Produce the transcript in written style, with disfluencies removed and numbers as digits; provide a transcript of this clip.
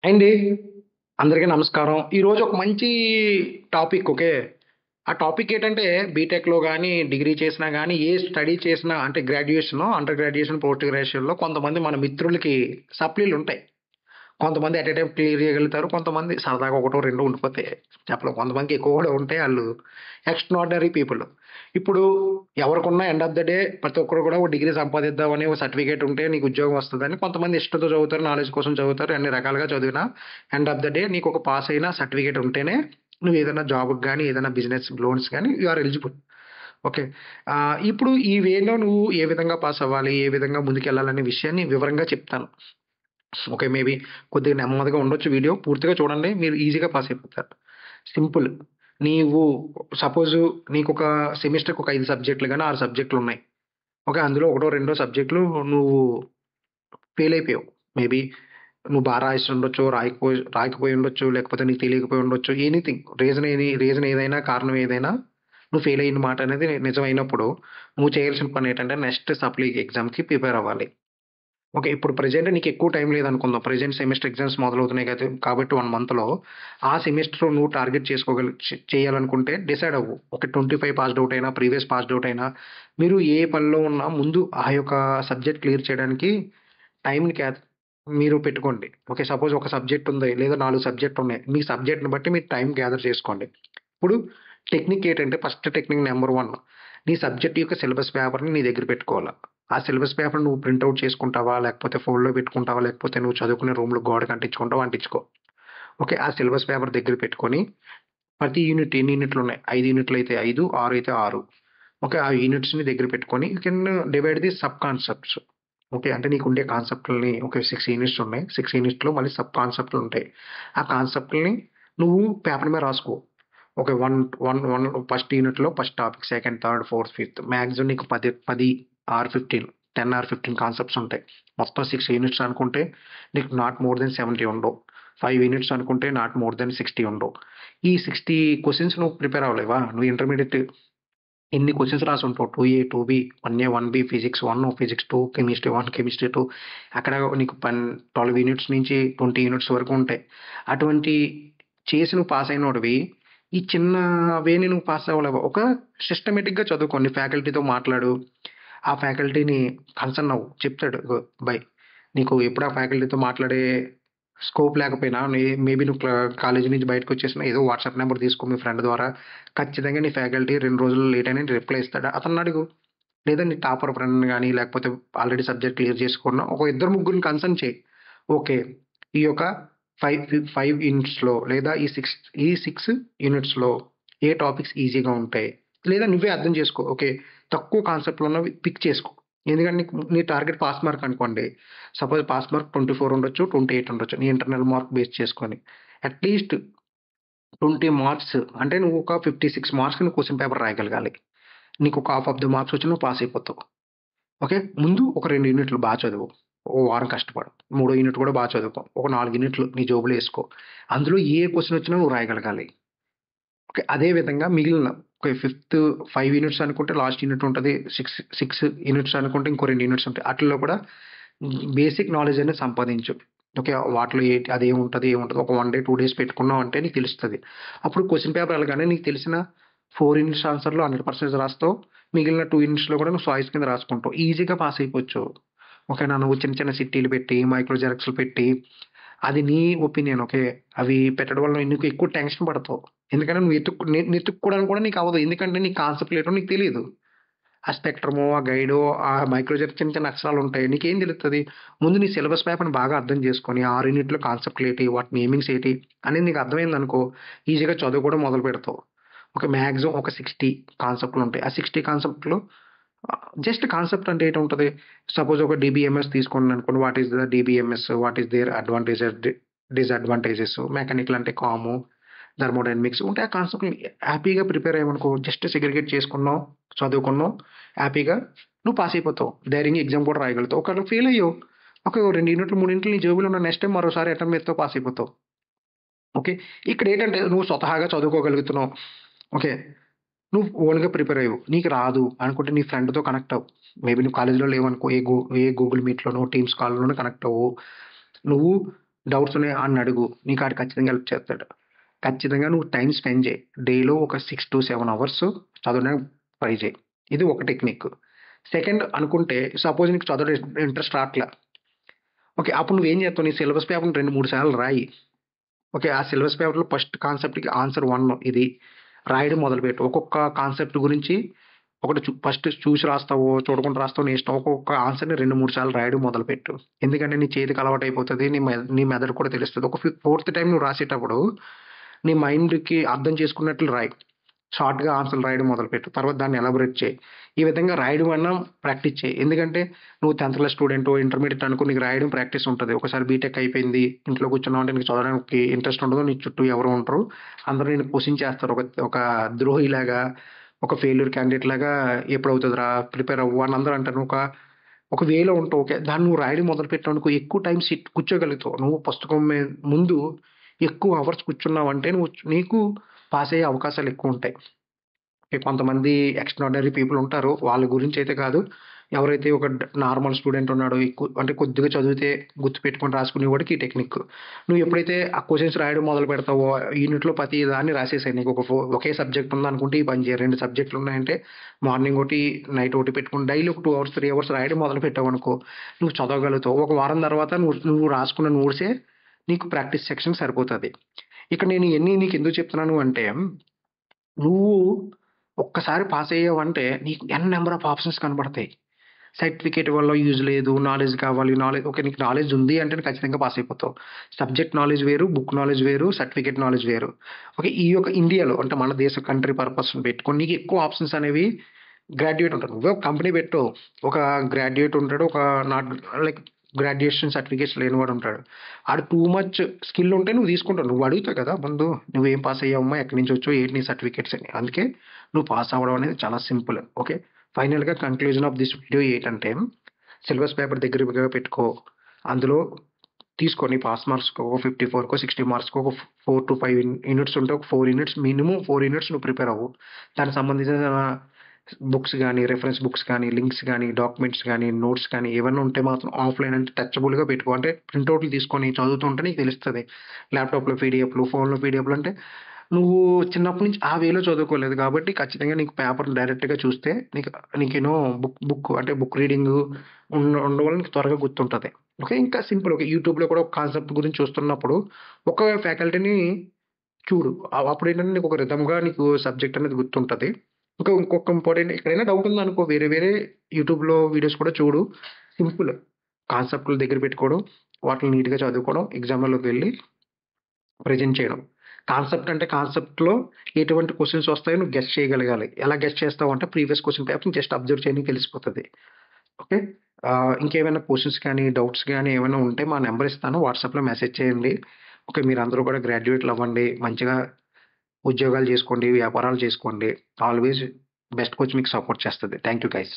అండి. అందరికీ నమస్కారం. ఈరోజు ఒక మంచి టాపిక్ ఓకే. ఆ టాపిక్ ఏంటంటే బీటెక్‌లో గాని, డిగ్రీ చేసినా గాని, ఏ స్టడీ చేసినా అంటే గ్రాడ్యుయేషనో, అండర్ గ్రాడ్యుయేషన్, పోస్ట్ గ్రాడ్యుయేషన్‌లో కొంతమంది మన మిత్రులకి సప్లీలుంటాయి. కొంతమంది ఎట్ ఎ టైమ్ క్లియర్ చేయగలుగుతారు. కొంతమంది సరదాగా ఒకటో, రెండో ఉండిపోతాయి. చెప్పలేం. కొంతమందికి ఎక్కువ కూడా ఉంటాయి. ఆళ్ళు ఎక్స్ట్రార్డినరీ పీపుల్. ఇప్పుడు ఎవరికున్న ఎండ్ ఆఫ్ ద డే ప్రతి ఒక్కరు కూడా ఒక డిగ్రీ సంపాదిద్దామని ఒక సర్టిఫికేట్ ఉంటే నీకు ఉద్యోగం వస్తదని కొంతమంది ఇష్టంతో చదువుతారు. నాలెడ్జ్ కోసం చదువుతారు. అన్ని రకాలుగా చదివినా ఎండ్ ఆఫ్ ద డే నీకు ఒక పాస్ అయిన సర్టిఫికేట్ ఉంటేనే నువ్వు ఏదైనా జాబ్‌కి గాని, ఏదైనా బిజినెస్ లోన్స్ గాని యూ ఆర్ ఎలిజిబుల్. ఓకే. ఇప్పుడు ఈ వేలో నువ్వు ఏ విధంగా పాస్ అవ్వాలి? ఏ విధంగా ముందుకెళ్ళాలనే విషయాన్ని వివరంగా చెప్తాను. ఓకే. మేబీ కొద్దిగా నెమ్మదిగా ఉండొచ్చు వీడియో. పూర్తిగా చూడండి. మీరు ఈజీగా పాస్ అయిపోతారు. సింపుల్. నీవు సపోజు నీకొక సెమిస్టర్‌కి ఒక 5 సబ్జెక్టులు గాని, 6 సబ్జెక్టులున్నాయి. ఓకే. అందులో ఒకటో, రెండో సబ్జెక్టులు నువ్వు ఫెయిల్ అయిపోయావు. మేబీ నువ్వు రాసుండొచ్చు, రాయకపోయి ఉండొచ్చు, లేకపోతే నీకు తెలియకపోయి ఉండొచ్చు. ఎనీథింగ్ రీజన్ ఏదైనా, కారణం ఏదైనా నువ్వు ఫెయిల్ అయిన మాట అనేది నిజమైనప్పుడు, నువ్వు చేయాల్సిన పనేంటంటే నెక్స్ట్ సప్లీ ఎగ్జామ్‌కి ప్రిపేర్ అవ్వాలి. ఓకే. ఇప్పుడు ప్రెజెంట్ నీకెక్కువ టైం లేదనుకుందాం. ప్రెజెంట్ సెమిస్టర్ ఎగ్జామ్స్ మొదలవుతున్నాయి కాబట్టి 1 మంత్‌లో ఆ సెమిస్టర్ నువ్వు టార్గెట్ చేయాలనుకుంటే డిసైడ్ అవ్వు. ఒక 25 పాస్డ్ ఔట్ అయినా, ప్రీవియస్ పాస్డ్ ఔట్ అయినా, మీరు ఏ పనిలో ఉన్నా ముందు ఆ యొక్క సబ్జెక్ట్ క్లియర్ చేయడానికి టైమ్‌ని మీరు పెట్టుకోండి. ఓకే. సపోజ్ ఒక సబ్జెక్ట్ ఉంది. లేదా 4 సబ్జెక్టులున్నాయి. మీ సబ్జెక్ట్‌ని బట్టి మీరు టైమ్ గ్యాదర్ చేసుకోండి. ఇప్పుడు టెక్నిక్ ఏంటంటే ఫస్ట్ టెక్నిక్ నంబర్ 1 నీ సబ్జెక్ట్ యొక్క సిలబస్ పేపర్‌ని నీ దగ్గర పెట్టుకోవాల. ఆ సిలబస్ పేపర్ నువ్వు ప్రింట్ ఔట్ చేసుకుంటావా? లేకపోతే ఫోన్‌లో పెట్టుకుంటావా? లేకపోతే నువ్వు చదువుకునే రూమ్‌లో గోడకి అంటించుకుంటావా? అంటించుకో. ఓకే. ఆ సిలబస్ పేపర్ దగ్గర పెట్టుకొని ప్రతి యూనిట్ ఎన్ని యూనిట్లున్నాయి? 5 యూనిట్లయితే 5, 6 అయితే 6. ఓకే. ఆ యూనిట్స్‌ని దగ్గర పెట్టుకొని you can divide the sub concepts. Okay. అంటే నీకుండే కాన్సెప్ట్‌లని ఓకే. 6 యూనిట్స్ ఉన్నాయి. 6 యూనిట్స్‌లో మళ్ళీ సబ్ కాన్సెప్ట్‌లుంటాయి. ఆ కాన్సెప్ట్‌లని నువ్వు పేపర్ మీద రాసుకో. ఓకే. 1 ఫస్ట్ యూనిట్‌లో first topic, second, third, fourth, fifth maximum నీకు 10 ఆర్ 15 10 ఆర్ 15 కాన్సెప్ట్స్ ఉంటాయి. మొత్తం 6 యూనిట్స్ అనుకుంటే నీకు నాట్ మోర్ దెన్ 70 ఉండవు. 5 యూనిట్స్ అనుకుంటే నాట్ మోర్ దెన్ 60 ఉండవు. ఈ 60 క్వెషన్స్ నువ్వు ప్రిపేర్ అవ్వలేవా? నువ్వు ఇంటర్మీడియేట్ ఇన్ని క్వెషన్స్ రాసుంటావు. 2ఏ, 2బీ, 1ఏ, 1బీ, ఫిజిక్స్ 1, ఫిజిక్స్ 2, కెమిస్ట్రీ 1, కెమిస్ట్రీ 2 అక్కడ నీకు 12 యూనిట్స్ నుంచి 20 యూనిట్స్ వరకు ఉంటాయి. అటువంటి చేసి నువ్వు పాస్ అయినోడివి, ఈ చిన్న వేని నువ్వు పాస్ అవ్వలేవా? ఒక సిస్టమాటిక్‌గా చదువుకో. నీ ఫ్యాకల్టీతో మాట్లాడు. ఆ ఫ్యాకల్టీని కన్సర్న్ అవ్వు. చెప్తాడు. ఇగో అబ్బాయి నీకు ఎప్పుడు ఆ ఫ్యాకల్టీతో మాట్లాడే స్కోప్ లేకపోయినా మేబీ నువ్వు కాలేజీ నుంచి బయటకొచ్చేసినా ఏదో వాట్సాప్ నంబర్ తీసుకో మీ ఫ్రెండ్ ద్వారా. ఖచ్చితంగా నీ ఫ్యాకల్టీ 2 రోజుల్లో లేట్ అయినా రిప్లై ఇస్తాడు. అతన్నడుగు. లేదా నీ టాపర్ ఫ్రెండ్‌ని గాని, లేకపోతే ఆల్రెడీ సబ్జెక్ట్ క్లియర్ చేసుకున్న ఒక ఇద్దరు ముగ్గురిని కన్సర్న్ చెయి. ఓకే. ఈ యొక్క 5 యూనిట్స్‌లో లేదా ఈ 6 యూనిట్స్‌లో ఏ టాపిక్స్ ఈజీగా ఉంటాయి? లేదా నువ్వే అర్థం చేసుకో. ఓకే. తక్కువ కాన్సెప్ట్‌లున్నవి పిక్ చేసుకో. ఎందుకంటే నీ టార్గెట్ పాస్ మార్క్ అనుకోండి. సపోజ్ పాస్ మార్క్ 24 ఉండొచ్చు, 28 ఉండొచ్చు. నీ ఇంటర్నల్ మార్క్ బేస్ చేసుకొని. అట్‌లీస్ట్ 20 మార్క్స్ అంటే నువ్వు ఒక 56 మార్క్స్‌కి నువ్వు క్వెషన్ పేపర్ రాయగలగాలి. నీకొక హాఫ్ ఆఫ్ ద మార్క్స్ వచ్చినా నువ్వు పాస్ అయిపోతావు. ఓకే. ముందు ఒక 2 యూనిట్లు చదువు. ఓ వారం కష్టపడు. మూడో యూనిట్ కూడా చదువుకో. ఒక 4 యూనిట్లు నీ జోబులో ఏసుకో. అందులో ఏ క్వెషన్ వచ్చినా నువ్వు రాయగలగాలి. ఓకే. అదే విధంగా మిగిలిన ఓకే. ఫిఫ్త్ 5 యూనిట్స్ అనుకుంటే లాస్ట్ యూనిట్ ఉంటది. 6 యూనిట్స్ అనుకుంటే ఇంకో 2 యూనిట్స్ ఉంటాయి. ఆటిల్లో కూడా బేసిక్ నాలెడ్జ్ అనేది సంపాదించు. ఓకే. వాటిలో అదేముంటది, ఏముంటది ఒక 1 డే, 2 డేస్ పెట్టుకున్నావంటే నీకు తెలుస్తది. అప్పుడు క్వెషన్ పేపర్ ఎళ్ళగానే నీకు తెలిసిన 4 యూనిట్స్ ఆన్సర్‌లో 100% రాస్తావు. మిగిలిన 2 యూనిట్స్‌లో కూడా నువ్వు చాయిస్ కింద రాసుకుంటావు. ఈజీగా పాస్ అయిపోవచ్చు. ఓకేనా. నువ్వు చిన్న చిన్న చిట్టీలు పెట్టి, మైక్రో జెరాక్స్‌లు పెట్టి అది నీ ఒపీనియన్ ఓకే. అవి పెట్టడం వల్ల నీకు ఎక్కువ టెన్షన్ పడతావు. ఎందుకంటే నువ్వు వెతుక్కోవడానికి కూడా నీకు అవ్వదు. ఎందుకంటే నీ కాన్సెప్ట్‌లు ఏంటో నీకు తెలీదు. ఆ స్పెక్ట్రమో, ఆ గైడో, ఆ మైక్రో జెరాక్స్ చిన్న చిన్న అక్షరాలుంటాయి. నీకేం తెలుస్తది? ముందు నీ సిలబస్ పేపర్‌ని బాగా అర్థం చేసుకొని, 6 యూనిట్‌లో కాన్సెప్ట్‌లేటి, వాటి నేమింగ్స్ ఏటి అనేది నీకు అర్థమైందనుకో, ఈజీగా చదువుకోవడం మొదలు పెడతావు. ఒక మాక్సిమం ఒక 60 కాన్సెప్ట్‌లుంటాయి. ఆ 60 కాన్సెప్ట్‌లో జస్ట్ కాన్సెప్ట్ అంటే ఏటుంటది? సపోజ్ ఒక డీబీఎంఎస్ తీసుకున్నాననుకోండి. What is the DBMS? What is their advantages, disadvantages? Mechanical అంటే కాము, థర్మోడైనమిక్స్ ఉంటే ఆ కాన్సెప్ట్‌ని హ్యాపీగా ప్రిపేర్ అయ్యామనుకో, జస్ట్ సెగ్రిగేట్ చేసుకున్నాం, చదువుకున్నాం, హ్యాపీగా నువ్వు పాస్ అయిపోతావు. ధైర్యంగా ఎగ్జామ్ కూడా రాయగలుగుతావు. ఒకవేళ ఫెయిల్ అయ్యావు, ఓకే. ఓ 2 యూనిట్లు, 3 యూనిట్లు నీ జేబులో ఉన్న నెక్స్ట్ టైమ్ మరోసారి అటెంప్ట్ చేస్తావు, పాస్ అయిపోతావు. ఓకే. ఇక్కడేంటంటే నువ్వు స్వతహాగా చదువుకోగలుగుతున్నావు. ఓకే. నువ్వు ఓన్‌గా ప్రిపేర్ అయ్యావు. నీకు రాదు అనుకుంటే నీ ఫ్రెండ్‌తో కనెక్ట్ అవ్వు. మేబీ నువ్వు కాలేజ్‌లో లేవనుకో ఏ గూగుల్ మీట్‌లోనో, టీమ్స్ కాల్‌లోనో కనెక్ట్ అవ్వు. నువ్వు డౌట్స్ ఉన్నాయి ఆడిని అడుగు. నీకు ఆడు ఖచ్చితంగా హెల్ప్ చేస్తాడు. ఖచ్చితంగా నువ్వు టైం స్పెండ్ చేయి. డేలో ఒక 6-7 అవర్స్ చదవడానికి ట్రై చేయి. ఇది ఒక టెక్నిక్. సెకండ్ అనుకుంటే సపోజ్ నీకు చదవడం ఇంట్రెస్ట్ రావట్లే. ఓకే. అప్పుడు నువ్వేం చేస్తావు? నీ సిలబస్ పేపర్‌ని 2, 3 సార్లు రాయి. ఓకే. ఆ సిలబస్ పేపర్‌లో ఫస్ట్ కాన్సెప్ట్‌కి ఆన్సర్ 1 ఇది రాయడం మొదలుపెట్టు. ఒక్కొక్క కాన్సెప్ట్ గురించి ఒకటి ఫస్ట్ చూసి రాస్తావో, చూడకుండా రాస్తావో నీ ఇష్టం. ఒక్కొక్క ఆన్సర్‌ని 2, 3 సార్లు రాయడం మొదలుపెట్టు. ఎందుకంటే నీ చేతికి అలవాటైపోతది. నీ మెదడు కూడా తెలుస్తది. ఒక ఫోర్త్ టైమ్ నువ్వు రాసేటప్పుడు నీ మైండ్‌కి అర్థం చేసుకున్నట్లు రాయి. షార్ట్‌గా ఆన్సర్‌లు రాయడం మొదలుపెట్టు. తర్వాత దాన్ని ఎలాబొరేట్ చేయి. ఈ విధంగా రాయడం అన్నా ప్రాక్టీస్ చేయి. ఎందుకంటే నువ్వు 10థ్ క్లాస్ స్టూడెంటో, ఇంటర్మీడియేట్ అనుకో నీకు రాయడం ప్రాక్టీస్ ఉంటది. ఒకసారి బీటెక్ అయిపోయింది. ఇంట్లో కూర్చున్నావంటే నీకు చదవడానికి ఇంట్రెస్ట్ ఉండదు. నీ చుట్టూ ఎవరు ఉండరు. అందరూ నిన్ను పోషించేస్తారు. ఒక ద్రోహిలాగా, ఒక ఫెయిల్యూర్ క్యాండిడేట్ లాగా ఎప్పుడవుతదిరా ప్రిపేర్ అవ్వు అని అందరూ అంటారు. ఒక వేలో ఉంటావు. ఓకే. దాన్ని నువ్వు రాయడం మొదలుపెట్టావనుకో ఎక్కువ టైం కూర్చోగలుగుతావు. నువ్వు పుస్తకం ముందు ఎక్కువ అవర్స్ కూర్చున్నావంటే నీకు పాస్ అయ్యే అవకాశాలు ఎక్కువుంటాయి. కొంతమంది ఎక్స్ట్రార్డినరీ పీపుల్ ఉంటారు. వాళ్ళ గురించి అయితే కాదు. ఎవరైతే ఒక నార్మల్ స్టూడెంట్ ఉన్నాడో అంటే కొద్దిగా చదివితే గుర్తుపెట్టుకొని రాసుకునేవాడికి ఈ టెక్నిక్. నువ్వు ఎప్పుడైతే ఆ క్వెషన్స్ రాయడం మొదలు పెడతావో యూనిట్‌లో ప్రతి దాన్ని రాసేసేయి. నీకు ఒకే సబ్జెక్ట్ ఉందనుకుంటే ఈ పని చేయి. 2 సబ్జెక్టులు ఉన్నాయంటే మార్నింగ్ ఒకటి, నైట్ ఒకటి పెట్టుకొని డైలీ ఒక 2 అవర్స్, 3 అవర్స్ రాయడం మొదలు పెట్టావనుకో నువ్వు చదవగలుగుతావు. ఒక వారం తర్వాత నువ్వు రాసుకున్న నోట్సే నీకు ప్రాక్టీస్ సెక్షన్ సరిపోతది. ఇక్కడ నేను ఇయన్నీ నీకెందుకు చెప్తున్నాను అంటే నువ్వు ఒక్కసారి పాస్ అయ్యావంటే నీకు నంబర్ ఆఫ్ ఆప్షన్స్ కనపడతాయి. సర్టిఫికేట్ వల్ల యూజ్ లేదు. నాలెడ్జ్ కావాలి. ఓకే. నీకు నాలెడ్జ్ ఉంది అంటే ఖచ్చితంగా పాస్ అయిపోతావు. సబ్జెక్ట్ నాలెడ్జ్ వేరు, బుక్ నాలెడ్జ్ వేరు, సర్టిఫికేట్ నాలెడ్జ్ వేరు. ఓకే. ఈ యొక్క ఇండియాలో అంటే మన దేశ కంట్రీ పర్పస్‌ని పెట్టుకొని నీకు ఎక్కువ ఆప్షన్స్ అనేవి గ్రాడ్యుయేట్ ఉంటారు. నువ్వే ఒక కంపెనీ పెట్టు. ఒక గ్రాడ్యుయేట్ ఉంటాడు. ఒక నాట్ లైక్ గ్రాడ్యుయేషన్ సర్టిఫికేట్స్ లేనివాడు ఉంటాడు. ఆడు టూ మచ్ స్కిల్ ఉంటే నువ్వు తీసుకుంటావు. నువ్వు అడుగుతావు కదా ముందు. నువ్వేం పాస్ అయ్యావమ్మా? ఎక్కడి నుంచి వచ్చావు? ఏంటి నీ సర్టిఫికేట్స్ అని. అందుకే నువ్వు పాస్ అవ్వడం అనేది చాలా సింపుల్. ఓకే. ఫైనల్‌గా కంక్లూజన్ ఆఫ్ దిస్ వీడియో ఏంటంటే సిలబస్ పేపర్ దగ్గరగా పెట్టుకో. అందులో తీసుకో నీ పాస్ మార్క్స్‌కో 54కో, 60 మార్క్స్‌కో ఒక 4-5 యూనిట్స్ ఉంటే ఒక 4 యూనిట్స్ మినిమమ్ 4 యూనిట్స్ నువ్వు ప్రిపేర్ అవ్వు. దానికి సంబంధించిన బుక్స్ గానీ, రిఫరెన్స్ బుక్స్ కానీ, లింక్స్ గానీ, డాక్యుమెంట్స్ గానీ, నోట్స్ కానీ ఏవన్నా ఉంటే మాత్రం ఆఫ్‌లైన్ అంటే టచబుల్‌గా పెట్టుకో. అంటే ప్రింటౌట్లు తీసుకొని చదువుతుంటే నీకు తెలుస్తది. ల్యాప్‌టాప్‌లో పీడీఎఫ్‌లు, ఫోన్‌లో పీడీఎఫ్‌లు అంటే నువ్వు చిన్నప్పటి నుంచి ఆ వేలో చదువుకోలేదు కాబట్టి ఖచ్చితంగా నీకు పేపర్ డైరెక్ట్‌గా చూస్తే నీకేనో బుక్ అంటే బుక్ రీడింగు ఉండడం వల్ల నీకు త్వరగా గుర్తుంటది. ఓకే. ఇంకా సింపుల్. ఓకే. యూట్యూబ్‌లో కూడా ఒక కాన్సెప్ట్ గురించి చూస్తున్నప్పుడు ఒక ఫ్యాకల్టీని చూడు. అప్పుడేంటంటే నీకు ఒక రిథమ్‌గా నీకు సబ్జెక్ట్ అనేది గుర్తుంటది. ఇంకొక ఇంపార్టెంట్ ఎక్కడైనా డౌట్ ఉందనుకో వేరే యూట్యూబ్‌లో వీడియోస్ కూడా చూడు. సింపుల్. కాన్సెప్ట్‌లు దగ్గర పెట్టుకోవడం, వాటిని నీట్‌గా చదువుకోవడం, ఎగ్జామ్‌లోకి వెళ్లి ప్రెజెంట్ చేయడం. కాన్సెప్ట్‌లో ఎటువంటి క్వెషన్స్ వస్తాయో నువ్వు గెస్ చేయగలగాలి. ఎలా గెస్ చేస్తావంటే ప్రీవియస్ క్వెషన్ పేపర్‌ని జస్ట్ అబ్జర్వ్ చేయడానికి తెలిసిపోతది. ఓకే. ఇంకేమైనా క్వెషన్స్ కానీ, డౌట్స్ గానీ ఏమైనా ఉంటే మా నంబర్ ఇస్తాను. వాట్సాప్‌లో మెసేజ్ చేయండి. ఓకే. మీరందరూ కూడా గ్రాడ్యుయేట్‌లు అవ్వండి. మంచిగా ఉద్యోగాలు చేసుకోండి, వ్యాపారాలు చేసుకోండి. ఆల్‌వేస్ బెస్ట్ కోచ్ మీకు సపోర్ట్ చేస్తది. Thank you guys.